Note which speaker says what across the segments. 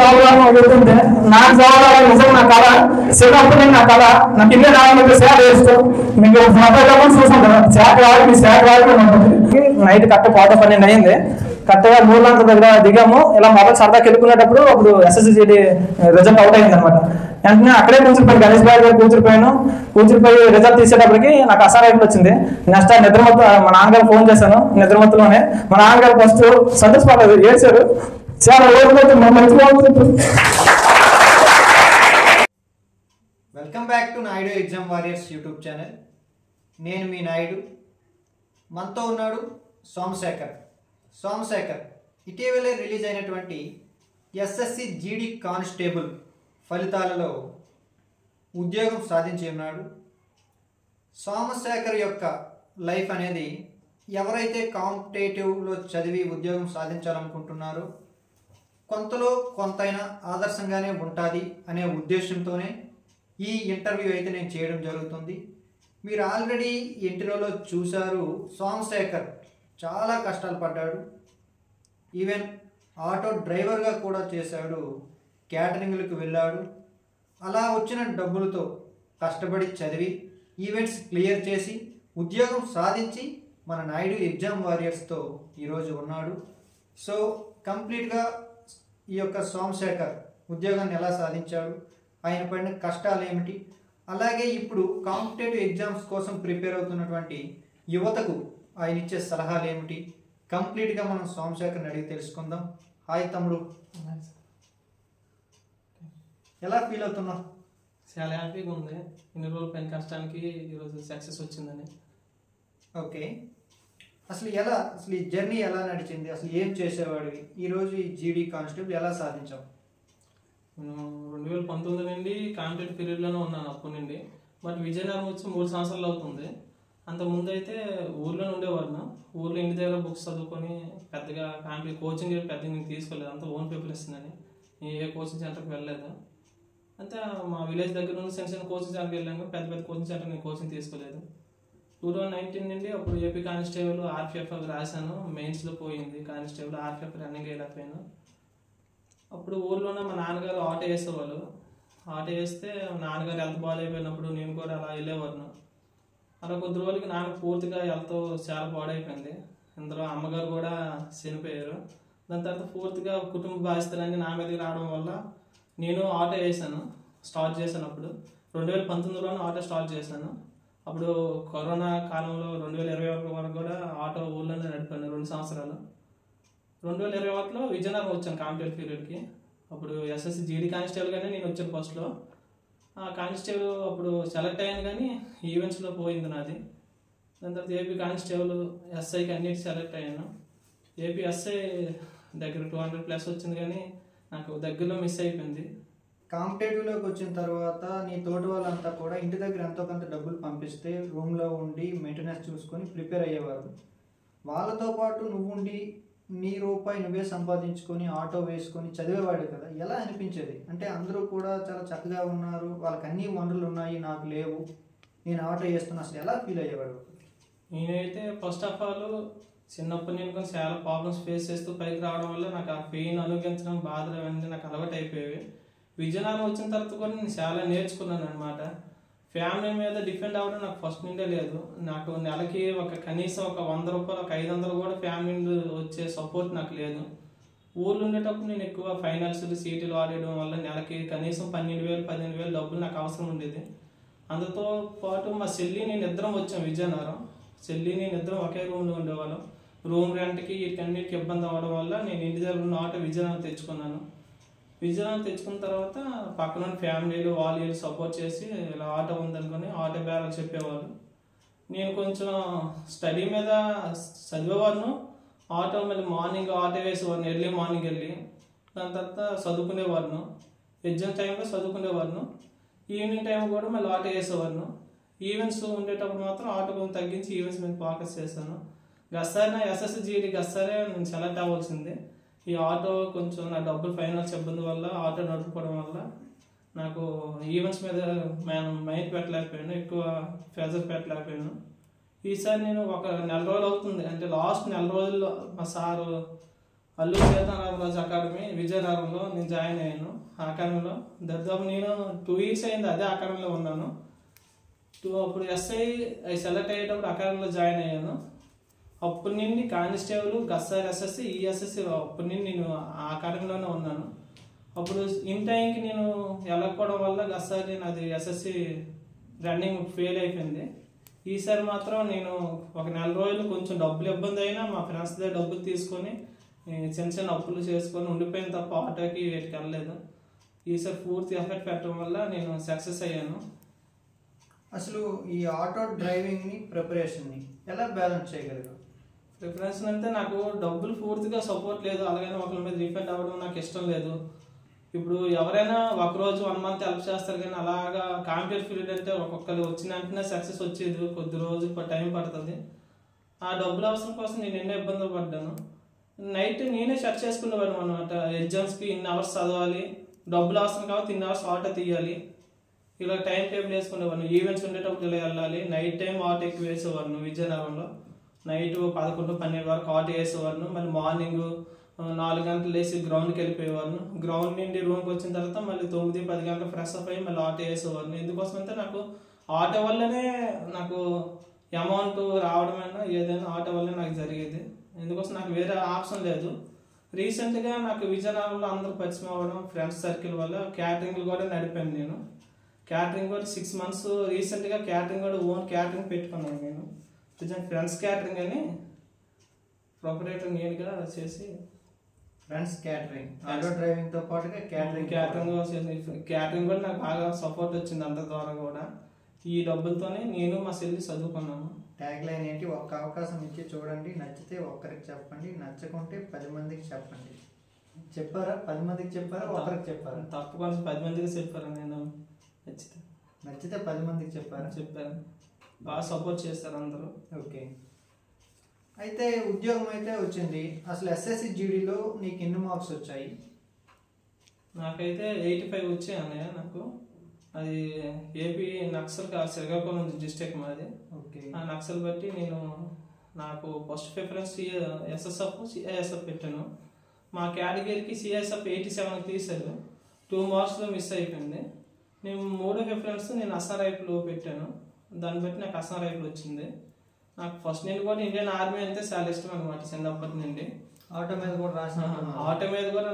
Speaker 1: Job వెళ్తుంటే నాకు job రావాలి నిజంగా నా కళ చిన్నప్పుడు నేను నా కళ నాకు ఇల్లే రావాలంటే సేవ చేస్తూ మీకు చూసాం కదా శాఖ రావాలి మీ శాఖ రావాలి నైట్ కరెక్ట్ 12 అయింది. కరెక్ట్గా 3 గంటల దగ్గర దిగాము. ఇలా మొబైల్ సరదాకి వెళ్ళుకునేటప్పుడు అప్పుడు SSCGD రిజల్ట్ అవుట్ అయింది అనమాట. వెంటనే అక్కడే కూర్చునిపోయాను, గణేష్ బాబు గారు కూర్చునిపోయి రిజల్ట్ తీసేటప్పటికి నాకు అసారైపులు వచ్చింది. నెక్స్ట్ నిద్రమత్తు మా నాన్నగారు ఫోన్ చేశాను. నిద్రమత్తులోనే మా నాన్నగారు ఫస్ట్ సంతోషపడలేదు, ఏడ్చారు. చాలా ఓడిపోతుంది మంచిగా.
Speaker 2: Welcome back to Naidu exam warriors YouTube channel. నేను మీ నాయుడు. మనతో ఉన్నాడు సోమశేఖర్. ఇటీవలే రిలీజ్ అయినటువంటి SSCGD కానిస్టేబుల్ ఫలితాలలో ఉద్యోగం సాధించి ఉన్నాడు. సోమశేఖర్ యొక్క లైఫ్ అనేది ఎవరైతే కాంపిటేటివ్లో చదివి ఉద్యోగం సాధించాలనుకుంటున్నారో కొంతలో కొంతైనా ఆదర్శంగానే ఉంటుంది అనే ఉద్దేశంతోనే ఈ ఇంటర్వ్యూ అయితే నేను చేయడం జరుగుతుంది. మీరు ఆల్రెడీ ఇంటర్వ్యూలో చూశారు, సోమశేఖర్ చాలా కష్టాలు పడ్డాడు. ఈవెన్ ఆటో డ్రైవర్గా కూడా చేశాడు, క్యాటరింగ్లకు వెళ్ళాడు. అలా వచ్చిన డబ్బులతో కష్టపడి చదివి ఈవెంట్స్ క్లియర్ చేసి ఉద్యోగం సాధించి మన నాయుడు ఎగ్జామ్ వారియర్స్తో ఈరోజు ఉన్నాడు. సో కంప్లీట్గా ఈ యొక్క సోమశేఖర్ ఉద్యోగాన్ని ఎలా సాధించాడు, ఆయన పడిన కష్టాలు ఏమిటి, అలాగే ఇప్పుడు కాంపిటేటివ్ ఎగ్జామ్స్ కోసం ప్రిపేర్ అవుతున్నటువంటి యువతకు ఆయన ఇచ్చే సలహాలు ఏమిటి, కంప్లీట్గా మనం సోమశేఖర్ని అడిగి తెలుసుకుందాం. హాయ్ తమ్ముడు, ఎలా ఫీల్ అవుతున్నావు?
Speaker 3: చాలా హ్యాపీగా ఉంది. ఇన్ని రోజుల పైన కష్టానికి ఈరోజు సక్సెస్ వచ్చిందని.
Speaker 2: ఓకే, అసలు ఈ జర్నీ ఎలా నడిచింది? అసలు ఏం చేసేవాడివి? ఈరోజు ఈ GD కానిస్టేబుల్ ఎలా సాధించావు?
Speaker 3: నేను 2019 నుండి కాంపిటేటివ్ పీరియడ్లోనే ఉన్నాను అప్పటి నుండి. బట్ విజయనగరం వచ్చి 3 సంవత్సరాలు అవుతుంది. అంత ముందు అయితే ఊర్లోనే ఉండేవాడిని. ఊర్లో ఇంటి దగ్గర బుక్స్ చదువుకొని పెద్దగా కాంపిటేటివ్ కోచింగ్ పెద్దగా నేను తీసుకోలేదు. అంత ఓన్ ప్రిపరేషన్ అని ఏ కోచింగ్ సెంటర్కి వెళ్ళలేదు. అంతే మా విలేజ్ దగ్గర ఉన్న చిన్న కోచింగ్ సెంటర్కి వెళ్ళాము. పెద్ద కోచింగ్ సెంటర్ నేను కోచింగ్ తీసుకోలేదు. 2019 నుండి అప్పుడు AP కానిస్టేబుల్ RPF రాశాను. మెయిన్స్లో పోయింది కానిస్టేబుల్. RPF running వెళ్ళకపోయాను. అప్పుడు ఊర్లోనే మా నాన్నగారు ఆటో వేసేవాళ్ళు. ఆటో వేస్తే నాన్నగారు హెల్త్ బాగాలేకపోయినప్పుడు నేను కూడా అలా వెళ్ళేవాడిను. అలా కొద్ది రోజులకి నాన్న పూర్తిగా హెల్త్ చాలా పాడైపోయింది. అందులో అమ్మగారు కూడా చనిపోయారు. దాని తర్వాత పూర్తిగా కుటుంబ బాధ్యతలన్నీ నా మీదకి రావడం వల్ల నేను ఆటో వేసాను, స్టార్ట్ చేశాను. అప్పుడు 2019లోనే ఆటో స్టార్ట్ చేశాను. అప్పుడు కరోనా కాలంలో 2021 వరకు కూడా ఆటో ఊళ్ళోనే నడిపాను 2 సంవత్సరాలు. 2021లో విజయనగరం వచ్చాను కాంపిటేటివ్ పీరియడ్కి. అప్పుడు SSCGD కానిస్టేబుల్గానే నేను వచ్చాను ఫస్ట్లో. ఆ కానిస్టేబుల్ అప్పుడు సెలెక్ట్ అయ్యాను కానీ ఈవెంట్స్లో పోయింది నాది. దాని తర్వాత AP కానిస్టేబుల్ SIకి అన్నిటి సెలెక్ట్ అయ్యాను. AP SI దగ్గర 200+ వచ్చింది కానీ నాకు దగ్గరలో మిస్ అయిపోయింది.
Speaker 2: కాంపిటేటివ్లోకి వచ్చిన తర్వాత నీ తోటి వాళ్ళంతా కూడా ఇంటి దగ్గర ఎంతో కొంత డబ్బులు పంపిస్తే రూమ్లో ఉండి మెయింటెనెన్స్ చూసుకొని ప్రిపేర్ అయ్యేవారు. వాళ్ళతో పాటు నువ్వు ఉండి నీ రూపాయి నువ్వే సంపాదించుకొని ఆటో వేసుకొని చదివేవాడు కదా, ఎలా అనిపించేది? అంటే అందరూ కూడా చాలా చక్కగా ఉన్నారు, వాళ్ళకి అన్ని వనరులు ఉన్నాయి, నాకు లేవు, నేను ఆటో వేస్తున్నా, అసలు ఎలా ఫీల్ అయ్యేవాడు?
Speaker 3: నేనైతే ఫస్ట్ ఆఫ్ ఆల్ చిన్నప్పటి నుంచి కొన్ని చాలా ప్రాబ్లమ్స్ ఫేస్ చేస్తూ పైకి రావడం వల్ల నాకు ఆ పెయిన్ అనుభవించడం, బాధలు అవన్నీ నాకు అలవాటు అయిపోయేవి. విజయనగరం వచ్చిన తర్వాత కూడా నేను చాలా నేర్చుకున్నాను అనమాట. ఫ్యామిలీ మీద డిపెండ్ అవ్వడం నాకు ఫస్ట్ నుండే లేదు. నాకు నెలకి కనీసం ఒక 100 రూపాయలు, ఒక 500 కూడా ఫ్యామిలీ నుండి వచ్చే సపోర్ట్ నాకు లేదు. ఊర్లో ఉండేటప్పుడు నేను ఎక్కువ ఫైనాన్షియల్ సీటీలు ఆడేయడం వల్ల నెలకి కనీసం 12,000, 15,000 డబ్బులు నాకు అవసరం ఉండేది. అందుతో పాటు మా చెల్లి నేను ఇద్దరం వచ్చాం విజయనగరం. చెల్లి నేను ఇద్దరం ఒకే రూమ్లో ఉండేవాళ్ళం. రూమ్ రెంట్కి వీటికన్నిటికి ఇబ్బంది అవ్వడం వల్ల నేను ఇంటి దగ్గర ఉన్న ఆటో విజయనగరం తెచ్చుకున్నాను. విజయనగరం తెచ్చుకున్న తర్వాత పక్కన ఫ్యామిలీలు వాళ్ళు సపోర్ట్ చేసి ఇలా ఆటో ఉందనుకొని ఆటో బేరాలు చెప్పేవాళ్ళు. నేను కొంచెం స్టడీ మీద చదివేవాడిను. ఆటో మీద మార్నింగ్ ఆటో వేసేవాడిని, ఎర్లీ మార్నింగ్ వెళ్ళి. దాని తర్వాత చదువుకునేవాడిను. ఎగ్జామ్ టైంలో చదువుకునేవాడిను. ఈవినింగ్ టైం కూడా మళ్ళీ ఆటో వేసేవాడిను. ఈవెంట్స్ ఉండేటప్పుడు మాత్రం ఆటో కొంచెం తగ్గించి ఈవెంట్స్ మీద ఫోకస్ చేశాను. గస్సారి నా SSCGD గస్సారే నేను సెలెక్ట్ అవ్వాల్సింది. ఈ ఆటో కొంచెం నా డబ్బులు ఫైనాన్స్ ఇబ్బంది వల్ల ఆటో నడుపుకోవడం వల్ల నాకు ఈవెంట్స్ మీద మైండ్ పెట్టలేకపోయాను, ఎక్కువ ప్రెజర్ పెట్టలేకపోయాను. ఈసారి నేను ఒక నెల రోజులు అవుతుంది, అంటే లాస్ట్ నెల రోజుల్లో మా సారు అల్లూరి సీతారామరాజు అకాడమీ విజయనగరంలో నేను జాయిన్ అయ్యాను. ఆ అకాడమీలో దాదాపు నేను 2 years అయింది అదే అకాడమీలో ఉన్నాను. అప్పుడు ఎస్ఐ సెలెక్ట్ అయ్యేటప్పుడు అకాడమీలో జాయిన్ అయ్యాను. అప్పటి నుండి కానిస్టేబుల్, గస్సార్ ఎస్ఎస్సి, ఈఎస్ఎస్సి అప్పటి నుండి నేను ఆ అకాడమీలోనే ఉన్నాను. అప్పుడు ఇన్ టైంకి నేను వెళ్ళకపోవడం వల్ల గస్సారి నాది ఎస్ఎస్సి రన్నింగ్ ఫెయిల్ అయిపోయింది. ఈసారి మాత్రం నేను ఒక 4 రోజులు కొంచెం డబ్బులు ఇబ్బంది అయినా మా ఫ్రెండ్స్ దగ్గర డబ్బులు తీసుకొని చిన్న చిన్న అప్పులు చేసుకొని ఉండిపోయిన తప్ప ఆటోకి వీటికి వెళ్ళలేదు. ఈసారి పూర్తి ఎఫర్ట్ పెట్టడం వల్ల నేను సక్సెస్ అయ్యాను.
Speaker 2: అసలు ఈ ఆటో డ్రైవింగ్ని ప్రిపరేషన్ని ఎలా బ్యాలెన్స్ చేయగలిగావు?
Speaker 3: ప్రిపరేషన్ అంటే నాకు డబ్బులు పూర్తిగా సపోర్ట్ లేదు, అలాగని ఒకరి మీద డిపెండ్ అవ్వడం నాకు ఇష్టం లేదు. ఇప్పుడు ఎవరైనా ఒకరోజు 1 month హెల్ప్ చేస్తారు, కానీ అలాగా కాంపిటేటివ్ ఫీల్డ్ అంటే ఒక్కొక్కరు వచ్చిన వెంటనే సక్సెస్ వచ్చేది, కొద్ది రోజు టైం పడుతుంది. ఆ డబ్బుల అవసరం కోసం నేను ఎన్నో ఇబ్బందులు పడ్డాను. నైట్ నేనే సెర్చ్ చేసుకునేవాడు అనమాట. ఎగ్జామ్స్కి ఇన్ని అవర్స్ చదవాలి, డబ్బులు అవసరం కాబట్టి ఇన్ని అవర్స్ ఆటో తీయాలి, ఇలా టైం టేబుల్ వేసుకునేవాడిని. ఈవెంట్స్ ఉండేటప్పుడు ఇలా వెళ్ళాలి. నైట్ టైం ఆటో ఎక్కువ వేసేవాడిని. విజయనగరంలో నైట్ 11-12 వరకు ఆటో వేసేవాడిని. మళ్ళీ మార్నింగ్ 4 గంటలు లేచి గ్రౌండ్కి వెళ్ళిపోయేవాడిని. గ్రౌండ్ నుండి రూమ్కి వచ్చిన తర్వాత మళ్ళీ 9-10 గంటలు ఫ్రెష్ అప్ అయ్యి మళ్ళీ ఆటో వేసేవాడిని. ఎందుకోసం అంటే నాకు ఆటో వల్లనే నాకు అమౌంట్ రావడమైనా ఏదైనా ఆటో వల్లనే నాకు జరిగేది. ఎందుకోసం నాకు వేరే ఆప్షన్ లేదు. రీసెంట్గా నాకు విజయనగరంలో అందరూ పరిచయం అవ్వడం, ఫ్రెండ్స్ సర్కిల్ వల్ల క్యాటరింగ్లు కూడా నడిపాను నేను. క్యాటరింగ్ కూడా 6 months రీసెంట్గా క్యాటరింగ్ కూడా ఓన్ క్యాటరింగ్ పెట్టుకున్నాను నేను. ఫ్రెండ్స్ క్యాటరింగ్ అని ప్రొపరేటర్ నేనుగా చేసి
Speaker 2: ఫ్రెండ్స్ క్యాటరింగ్ ఆటో డ్రైవింగ్తో పాటుగా
Speaker 3: క్యాటరింగ్ కూడా నాకు బాగా సపోర్ట్ వచ్చింది అందరి ద్వారా కూడా. ఈ డబ్బులతోనే నేను మా చెల్లి చదువుకున్నాము.
Speaker 2: ట్యాగ్ లైన్ ఏంటి? ఒక్క అవకాశం ఇచ్చి చూడండి, నచ్చితే ఒక్కరికి చెప్పండి, నచ్చకుంటే 10 మందికి చెప్పండి. చెప్పారా? 10 మందికి చెప్పారా, ఒక్కరికి చెప్పారా?
Speaker 3: తప్పకుండా 10 మందికి చెప్పారు. నేను
Speaker 2: నచ్చితే 10 మందికి చెప్పారు.
Speaker 3: బాగా సపోర్ట్ చేస్తారు అందరూ.
Speaker 2: ఓకే, అయితే ఉద్యోగం అయితే వచ్చింది. అసలు ఎస్ఎస్సి జీడీలో నీకు ఎన్ని మార్క్స్ వచ్చాయి?
Speaker 3: నాకైతే 85 వచ్చాయి అన్నయ్య. నాకు అది ఏపీ నక్సల్ శ్రీకాకుళం డిస్ట్రిక్ట్ మాది.
Speaker 2: ఓకే,
Speaker 3: ఆ నక్సల్ బట్టి నాకు ఫస్ట్ ప్రిఫరెన్స్ ఎస్ఎస్ఎఫ్, సిఐఎస్ఎఫ్ పెట్టాను. మా కేటగిరీకి సిఐఎస్ఎఫ్ 87 తీశారు. 2 మార్క్స్లో మిస్ అయిపోయింది. నేను 3వ ప్రిఫరెన్స్ నేను అస్సాం రైఫిల్ పెట్టాను. దాన్ని బట్టి నాకు అస్సాం రైఫిల్ వచ్చింది. నాకు ఫస్ట్ నుండి కూడా ఇండియన్ ఆర్మీ అంటే చాలా ఇష్టం అనమాట, చిన్నప్పటి నుండి.
Speaker 2: ఆటో మీద కూడా రాసిన?
Speaker 3: ఆటో మీద కూడా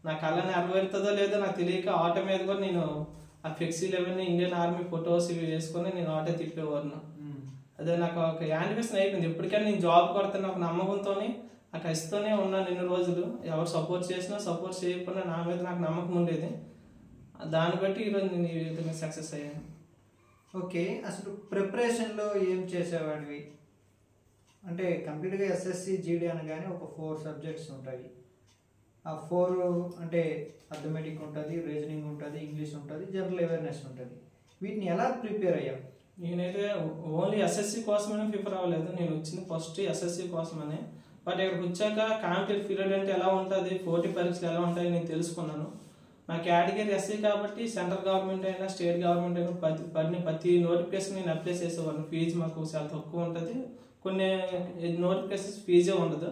Speaker 3: నా కళ నెరవేరుతుందో లేదో నాకు తెలియక ఆటో మీద కూడా నేను ఆ ఫ్లెక్సీలు అవన్నీ ఇండియన్ ఆర్మీ ఫొటోస్ ఇవి వేసుకొని నేను ఆటో తిప్పేవాడిను. అదే నాకు ఒక యానిమేషన్ అయిపోయింది. ఎప్పటికైనా నేను జాబ్ కొడుతున్న ఒక నమ్మకంతో ఆ కసితోనే ఉన్నాను ఎన్ని రోజులు. ఎవరు సపోర్ట్ చేసినా సపోర్ట్ చేయకుండా నా మీద నాకు నమ్మకం ఉండేది. దాన్ని బట్టి ఈరోజు నేను ఈ విధంగా సక్సెస్ అయ్యాను.
Speaker 2: ఓకే, అసలు ప్రిపరేషన్లో ఏం చేసేవాడివి? అంటే కంప్లీట్గా ఎస్ఎస్సి జీడీ అనగానే ఒక 4 సబ్జెక్ట్స్ ఉంటాయి. ఆ 4 అంటే అథమెటిక్ ఉంటుంది, రీజనింగ్ ఉంటుంది, ఇంగ్లీష్ ఉంటుంది, జనరల్ అవేర్నెస్ ఉంటుంది. వీటిని ఎలా ప్రిపేర్ అయ్యావు?
Speaker 3: నేనైతే ఓన్లీ ఎస్ఎస్సి కోసమనే ప్రిపేర్ అవ్వలేదు. నేను వచ్చింది ఫస్ట్ ఎస్ఎస్సి కోసమనే. బట్ ఇక్కడికి వచ్చాక కాంపిటేటివ్ పీరియడ్ అంటే ఎలా ఉంటుంది, పోటీ పరీక్షలు ఎలా ఉంటాయి నేను తెలుసుకున్నాను. నా కేటగిరీ ఎస్సీ కాబట్టి సెంట్రల్ గవర్నమెంట్ అయినా స్టేట్ గవర్నమెంట్ అయినా ప్రతి నోటిఫికేషన్ నేను అప్లై చేసేవాడిని. ఫీజు మాకు చాలా తక్కువ ఉంటుంది. కొన్ని నోటిఫికేషన్స్ ఫీజే ఉండదు.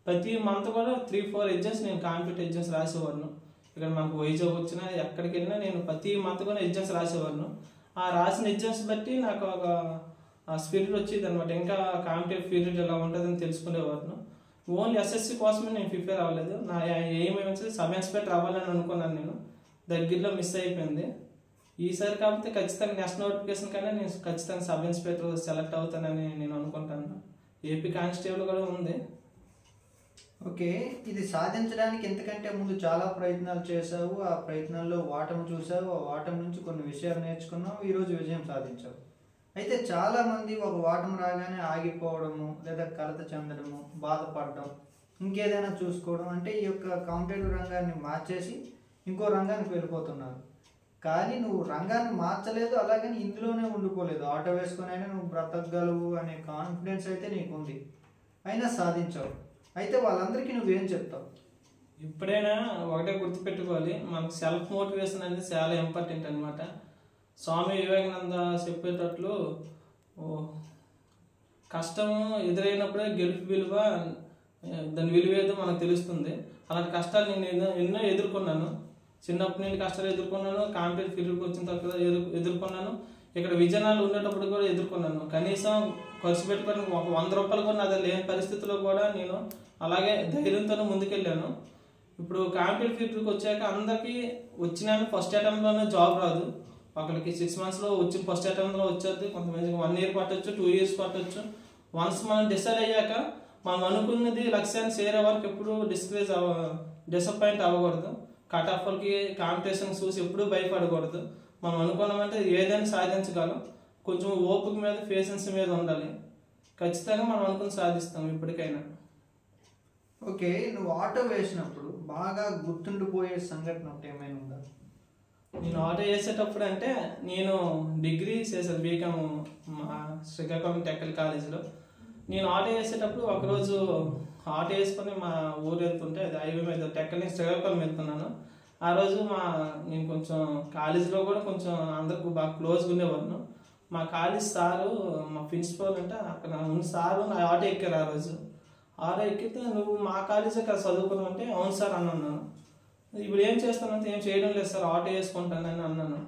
Speaker 3: ప్రతి మంత్ కూడా 3-4 ఎగ్జామ్స్ నేను కాంపిటేటివ్ ఎగ్జామ్స్ రాసేవాడిను. ఇక్కడ మాకు వైజాగ్ వచ్చినా ఎక్కడికి వెళ్ళినా నేను ప్రతి మంత్ కూడా ఎగ్జామ్స్ రాసేవాడిను. ఆ రాసిన ఎగ్జామ్స్ బట్టి నాకు ఒక స్పిరిట్ వచ్చేది అనమాట. ఇంకా కాంపిటేటివ్ పీరియడ్ ఎలా ఉంటుందని తెలుసుకునేవాడిను. ఓన్లీ ఎస్ఎస్సి కోసమే నేను ప్రిపేర్ అవ్వలేదు. నా ఏమేమి సబ్ ఇన్స్పెక్టర్ అవ్వాలని అనుకున్నాను. నేను దగ్గరలో మిస్ అయిపోయింది. ఈసారి కాకపోతే ఖచ్చితంగా నెక్స్ట్ నోటిఫికేషన్ కన్నా నేను ఖచ్చితంగా సబ్ ఇన్స్పెక్టర్ సెలెక్ట్ అవుతానని నేను అనుకుంటాను. ఏపీ కానిస్టేబుల్ కూడా ఉంది.
Speaker 2: ఓకే, ఇది సాధించడానికి ఎంతకంటే ముందు చాలా ప్రయత్నాలు చేసావు. ఆ ప్రయత్నాల్లో ఓటమి చూసావు. ఆ ఓటమి నుంచి కొన్ని విషయాలు నేర్చుకున్నావు. ఈరోజు విజయం సాధించావు. అయితే చాలామంది ఒక ఓటమి రాగానే ఆగిపోవడము, లేదా కలత చెందడము, బాధపడడం, ఇంకేదైనా చూసుకోవడం, అంటే ఈ యొక్క కాంపిటేటివ్ రంగాన్ని మార్చేసి ఇంకో రంగానికి వెళ్ళిపోతున్నారు. కానీ నువ్వు రంగాన్ని మార్చలేదు, అలాగని ఇందులోనే ఉండిపోలేదు. ఆటో వేసుకొని అయినా నువ్వు బ్రతకగలవు అనే కాన్ఫిడెన్స్ అయితే నీకుంది, అయినా సాధించావు. అయితే వాళ్ళందరికీ నువ్వేం చెప్తావు?
Speaker 3: ఎప్పుడైనా ఒకటే గుర్తుపెట్టుకోవాలి, మనకు సెల్ఫ్ మోటివేషన్ అనేది చాలా ఇంపార్టెంట్ అనమాట. స్వామి వివేకానంద చెప్పేటట్లు కష్టం ఎదురైనప్పుడే గెలుపు విలువ దాని విలువ ఏదో మనకు తెలుస్తుంది. అలాంటి కష్టాలు నేను ఎన్నో ఎదుర్కొన్నాను. చిన్నప్పటి నుండి కష్టాలు ఎదుర్కొన్నాను, కాంపిటేటివ్ ఫీల్డ్కి వచ్చిన తర్వాత ఎదుర్కొన్నాను, ఇక్కడ విజయనగరంలో ఉండేటప్పుడు కూడా ఎదుర్కొన్నాను. కనీసం ఖర్చు పెట్టుకొని ఒక 100 రూపాయలు కూడా అది లేని పరిస్థితుల్లో కూడా నేను అలాగే ధైర్యంతో ముందుకెళ్ళాను. ఇప్పుడు కాంపిటేటివ్ ఫీల్డ్కి వచ్చాక అందరికీ వచ్చినాను ఫస్ట్ అటెంప్ట్లోనే జాబ్ రాదు. ఒకరికి 6 monthsలో వచ్చి ఫస్ట్ అటెంప్ట్లో వచ్చేది, కొంతమందికి 1 year పట్టొచ్చు, 2 years పట్టొచ్చు. వన్స్ మనం డిసైడ్ అయ్యాక మనం అనుకున్నది లక్ష్యాన్ని చేరే వరకు ఎప్పుడు డిసప్పాయింట్ అవ్వకూడదు. కట్ ఆఫ్ వాళ్ళకి కాంపిటీషన్ చూసి ఎప్పుడూ భయపడకూడదు. మనం అనుకున్నామంటే ఏదైనా సాధించగలం. కొంచెం ఓపిక మీద, పేషెన్స్ మీద ఉండాలి. ఖచ్చితంగా మనం అనుకుని సాధిస్తాం ఎప్పటికైనా.
Speaker 2: ఓకే, నువ్వు ఆటో వేసినప్పుడు బాగా గుర్తుండిపోయే సంఘటన ఒకటి ఏమైనా ఉందా?
Speaker 3: నేను ఆటో వేసేటప్పుడు అంటే నేను డిగ్రీ చేశాను బీకామ్ మా శ్రీకాకుళం టెక్కల్ కాలేజీలో. నేను ఆటో వేసేటప్పుడు ఒకరోజు ఆటో వేసుకొని మా ఊరు వెళ్తుంటే, అది హైవే మీద టెక్కల్ నుంచి శ్రీకాకుళం వెళ్తున్నాను. ఆ రోజు నేను కొంచెం కాలేజీలో కూడా కొంచెం అందరికి బాగా క్లోజ్గా ఉండేవాడిను. మా కాలేజ్ సారు, మా ప్రిన్సిపల్ అంటే అక్కడ ఉన్న సారు నా ఆటో ఎక్కారు. ఆ రోజు ఆటో ఎక్కితే, నువ్వు మా కాలేజీ అక్కడ చదువుకున్నావు అంటే, అవును సార్ అన్నాను. ఇప్పుడు ఏం చేస్తానంటే, ఏం చేయడం లేదు సార్, ఆటో వేసుకుంటానని అన్నాను.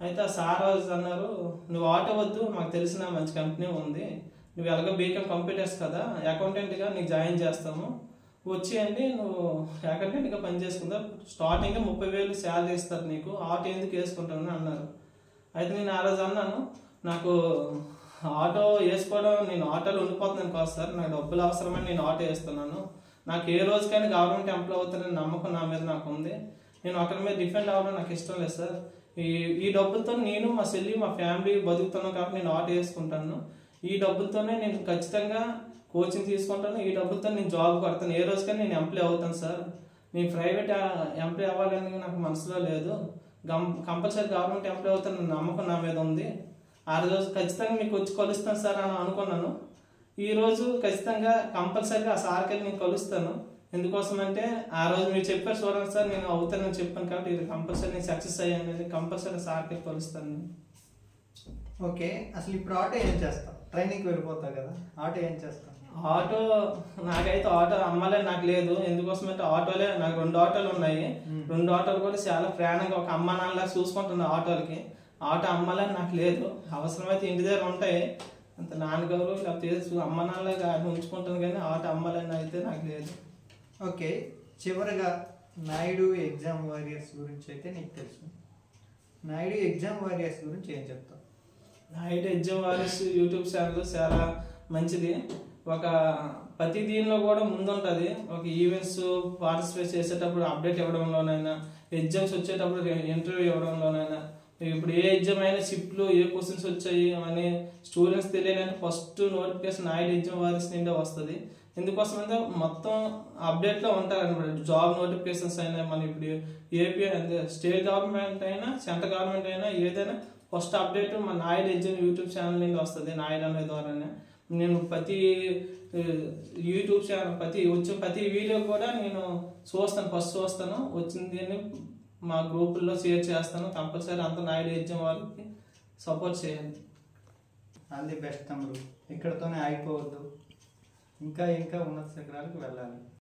Speaker 3: అయితే ఆ సార్ రోజు అన్నారు, నువ్వు ఆటో వద్దు, మాకు తెలిసిన మంచి కంపెనీ ఉంది, నువ్వు ఎలాగో బీకామ్ కంప్యూటర్స్ కదా, అకౌంటెంట్గా నీకు జాయిన్ చేస్తాము, వచ్చేయండి, నువ్వు అకౌంటెంట్గా పని చేసుకుందా, స్టార్టింగ్గా 30,000 శాలరీ ఇస్తారు నీకు, ఆటో ఎందుకు వేసుకుంటాను అన్నారు. అయితే నేను ఆ రోజు అన్నాను, నాకు ఆటో వేసుకోవడం, నేను ఆటోలో ఉండిపోతున్నాను కాదు సార్, నాకు డబ్బులు అవసరమని నేను ఆటో వేస్తున్నాను. నాకు ఏ రోజుకైనా గవర్నమెంట్ ఎంప్లాయ్ అవుతానని నమ్మకం నా మీద నాకు ఉంది. నేను ఒకరి మీద డిపెండ్ అవ్వడం నాకు ఇష్టం లేదు సార్. ఈ డబ్బులతో నేను, మా చెల్లి, మా ఫ్యామిలీ బతుకుతున్నాను కాబట్టి నేను ఆటో వేసుకుంటాను. ఈ డబ్బులతోనే నేను ఖచ్చితంగా కోచింగ్ తీసుకుంటాను, ఈ డబ్బులతో నేను జాబ్ కొడతాను, ఏ రోజుకైనా నేను ఎంప్లాయ్ అవుతాను సార్. నేను ప్రైవేట్ ఎంప్లాయ్ అవ్వాలని నాకు మనసులో లేదు, కంపల్సరీ గవర్నమెంట్ ఎంప్లాయ్ అవుతాను నమ్మకం నా మీద ఉంది. ఆ రోజు ఖచ్చితంగా మీకు వచ్చి కలుస్తాను సార్ అని అనుకున్నాను. ఈ రోజు ఖచ్చితంగా కంపల్సరీగా ఆ సార్కి వెళ్ళి నేను కలుస్తాను. ఎందుకోసం అంటే, ఆ రోజు మీరు చెప్పారు చూడండి సార్, నేను అవుతానని చెప్పాను కాబట్టి ఇది కంపల్సరీ నేను సక్సెస్ అయ్యాను, కంపల్సరీ సార్కి వెళ్ళి కలుస్తాను.
Speaker 2: ఓకే, అసలు ఇప్పుడు ఆటో ఏం చేస్తావు? ట్రైనింగ్కి వెళ్ళిపోతావు కదా, ఆటో ఏం చేస్తావు?
Speaker 3: ఆటో నాకైతే ఆటో అమ్మాలని నాకు లేదు. ఎందుకోసం అంటే ఆటోలే నాకు 2 ఆటోలు ఉన్నాయి. 2 ఆటోలు కూడా చాలా ప్రాణంగా ఒక అమ్మ నాన్నలా చూసుకుంటున్నాను ఆటోలకి. ఆటో అమ్మాలని నాకు లేదు. అవసరమైతే ఇంటి దగ్గర ఉంటాయి, అంత నాన్నగారు లేకపోతే అమ్మ నాన్నలాగా ఉంచుకుంటాను, కానీ ఆటో అమ్మాలని అయితే నాకు లేదు.
Speaker 2: ఓకే, చివరిగా నాయుడు ఎగ్జామ్ వారియర్స్ గురించి అయితే నీకు తెలుసు. నాయుడు ఎగ్జామ్ వారియర్స్ గురించి ఏం చెప్తావు?
Speaker 3: Naidu exam warriors YouTube channel చాలా మంచిది. ఒక ప్రతి దీనిలో కూడా ముందుంటుంది. ఒక ఈవెంట్స్ పార్టిసిపేట్ చేసేటప్పుడు అప్డేట్ ఇవ్వడంలోనైనా, ఎగ్జామ్స్ వచ్చేటప్పుడు ఇంటర్వ్యూ ఇవ్వడంలోనైనా, ఇప్పుడు ఏ ఎగ్జామ్ అయినా షిఫ్ట్లు ఏ క్వశ్చన్స్ వచ్చాయి అని స్టూడెంట్స్ తెలియాలంటే first notification Naidu exam warriors నుండే వస్తుంది. ఎందుకోసం అంటే మొత్తం అప్డేట్లో ఉంటారనమాట. జాబ్ నోటిఫికేషన్స్ అయినా, మన ఇప్పుడు ఏపీ అంటే స్టేట్ గవర్నమెంట్ అయినా సెంట్రల్ గవర్నమెంట్ అయినా ఏదైనా ఫస్ట్ అప్డేట్ మన నాయుడు ఎగ్జామ్ యూట్యూబ్ ఛానల్ నుండి వస్తుంది. నాయుడు అనే ద్వారానే నేను ప్రతి యూట్యూబ్ ఛానల్ ప్రతి వీడియో కూడా నేను చూస్తాను, ఫస్ట్ చూస్తాను, వచ్చింది అని మా గ్రూపుల్లో షేర్ చేస్తాను. కంపల్సరీ అంత నాయుడు ఎగ్జామ్ వాళ్ళకి సపోర్ట్ చేయండి.
Speaker 2: ఆల్ ది బెస్ట్ తమ్ముడు. ఇక్కడతోనే ఆగిపోవద్దు, ఇంకా ఇంకా ఉన్నత శిఖరాలకు వెళ్ళాలి.